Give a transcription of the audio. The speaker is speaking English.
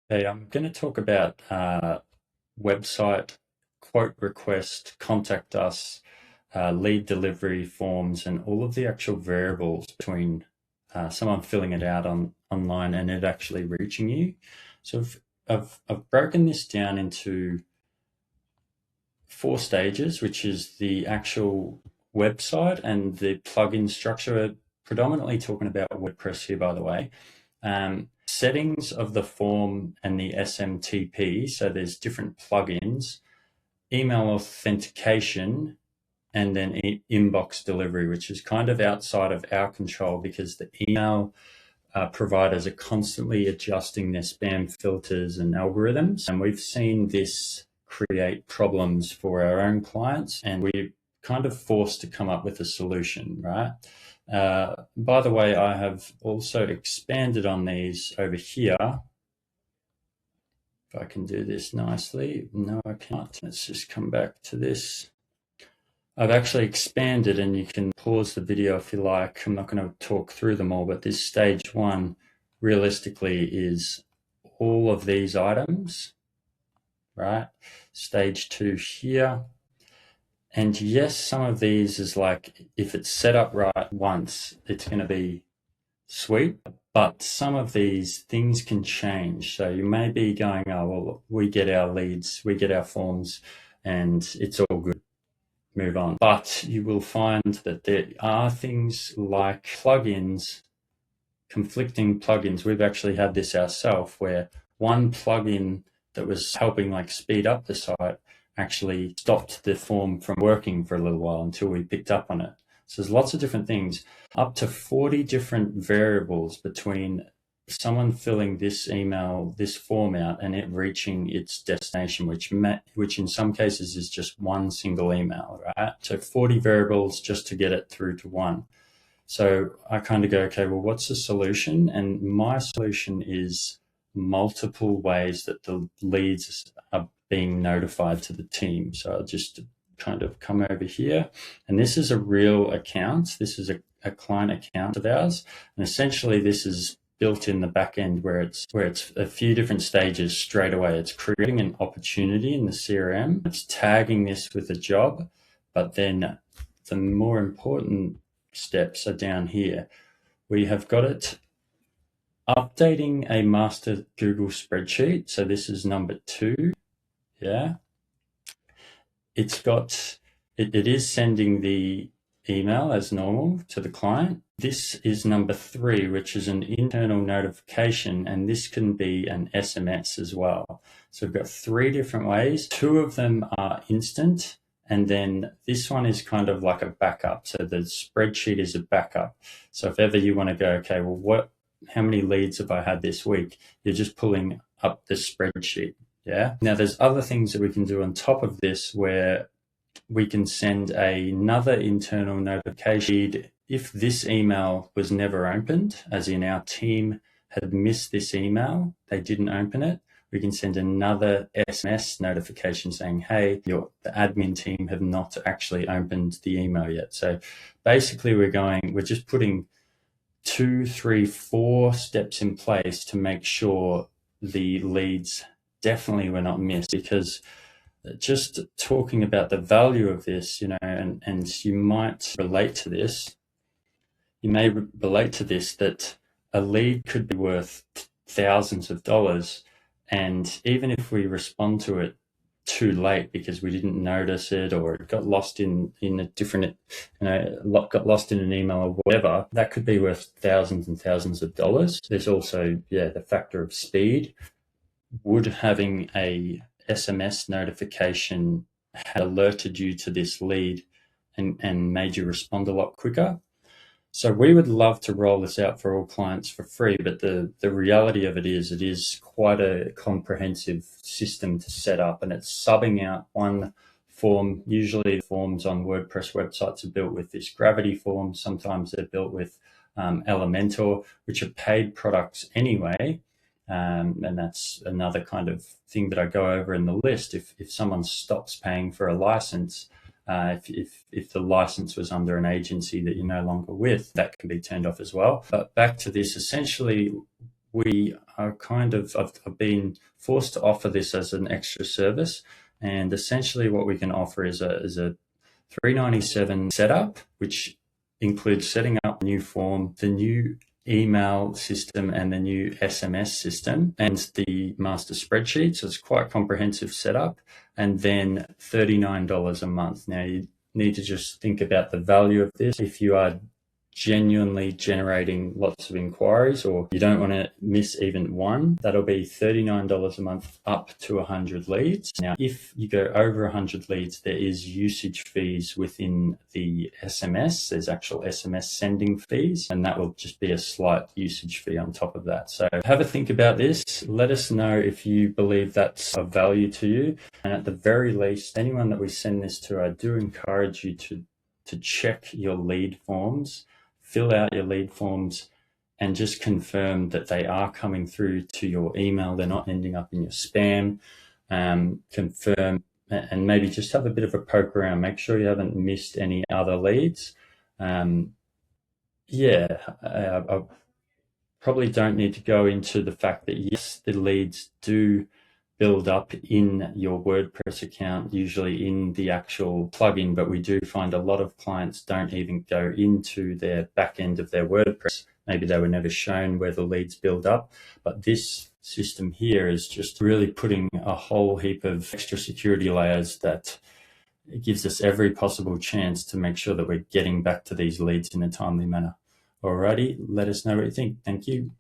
Hey, I'm going to talk about website, quote request, contact us, lead delivery forms, and all of the actual variables between someone filling it out online and it actually reaching you. So I've broken this down into four stages, which is the actual website and the plugin structure. We're predominantly talking about WordPress here, by the way. Settings of the form and the SMTP. So there's different plugins, email authentication, and then inbox delivery, which is kind of outside of our control because the email providers are constantly adjusting their spam filters and algorithms. And we've seen this create problems for our own clients, and we're kind of forced to come up with a solution, right? By the way, I have also expanded on these over here. If I can do this nicely. No, I can't. Let's just come back to this. I've actually expanded, and you can pause the video if you like. I'm not going to talk through them all, but this stage one realistically is all of these items, right? Stage two here. And yes, some of these is like, if it's set up right once, it's going to be sweet. But some of these things can change. So you may be going, oh, well, we get our leads, we get our forms, and it's all good. Move on. But you will find that there are things like plugins, conflicting plugins. We've actually had this ourselves where one plugin that was helping like speed up the site actually stopped the form from working for a little while until we picked up on it. So there's lots of different things, up to 40 different variables between someone filling this email, this form out, and it reaching its destination, which in some cases is just one single email, right? So 40 variables just to get it through to one. So I kind of go, okay, well, what's the solution? And my solution is multiple ways that the leads are being notified to the team. So I'll just kind of come over here, and this is a real account. This is a client account of ours, and essentially this is built in the back end where it's a few different stages straight away. It's creating an opportunity in the CRM. It's tagging this with a job, but then the more important steps are down here. We have got it updating a master Google spreadsheet. So this is number 2. Yeah. It is sending the email as normal to the client. This is number 3, which is an internal notification, and this can be an SMS as well. So we've got 3 different ways. 2 of them are instant, and then this one is kind of like a backup. So the spreadsheet is a backup. So if ever you want to go, okay, well, how many leads have I had this week? You're just pulling up the spreadsheet. Yeah. Now there's other things that we can do on top of this where we can send another internal notification. If this email was never opened, as in our team had missed this email, they didn't open it, we can send another SMS notification saying, hey, the admin team have not actually opened the email yet. So basically we're just putting 2, 3, 4 steps in place to make sure the leads definitely were not missed, because just talking about the value of this, and you might relate to this. You may relate to this, that a lead could be worth thousands of dollars. And even if we respond to it too late because we didn't notice it, or it got lost in a different, got lost in an email or whatever, that could be worth thousands and thousands of dollars. There's also, the factor of speed. Would having a SMS notification had alerted you to this lead and made you respond a lot quicker? So we would love to roll this out for all clients for free, but the reality of it is quite a comprehensive system to set up, and it's subbing out one form. Usually the forms on WordPress websites are built with this Gravity form. Sometimes they're built with Elementor, which are paid products anyway. And that's another kind of thing that I go over in the list. If someone stops paying for a license, if the license was under an agency that you're no longer with, that can be turned off as well. But back to this, essentially, we are I've been forced to offer this as an extra service. And essentially what we can offer is a $397 setup, which includes setting up a new form, the new email system and the new SMS system and the master spreadsheet. So it's quite a comprehensive setup. And then $39 a month. Now you need to just think about the value of this. If you are genuinely generating lots of inquiries or you don't want to miss even one, that'll be $39 a month up to 100 leads. Now, if you go over 100 leads, there is usage fees within the SMS. There's actual SMS sending fees, and that will just be a slight usage fee on top of that. So have a think about this. Let us know if you believe that's of value to you. And at the very least, anyone that we send this to, I do encourage you to check your lead forms. Fill out your lead forms and just confirm that they are coming through to your email. They're not ending up in your spam. Confirm and maybe just have a bit of a poke around. Make sure you haven't missed any other leads. I probably don't need to go into the fact that yes, the leads do build up in your WordPress account, usually in the actual plugin, but we do find a lot of clients don't even go into their back end of their WordPress. Maybe they were never shown where the leads build up, but this system here is just really putting a whole heap of extra security layers that it gives us every possible chance to make sure that we're getting back to these leads in a timely manner. Alrighty, let us know what you think. Thank you.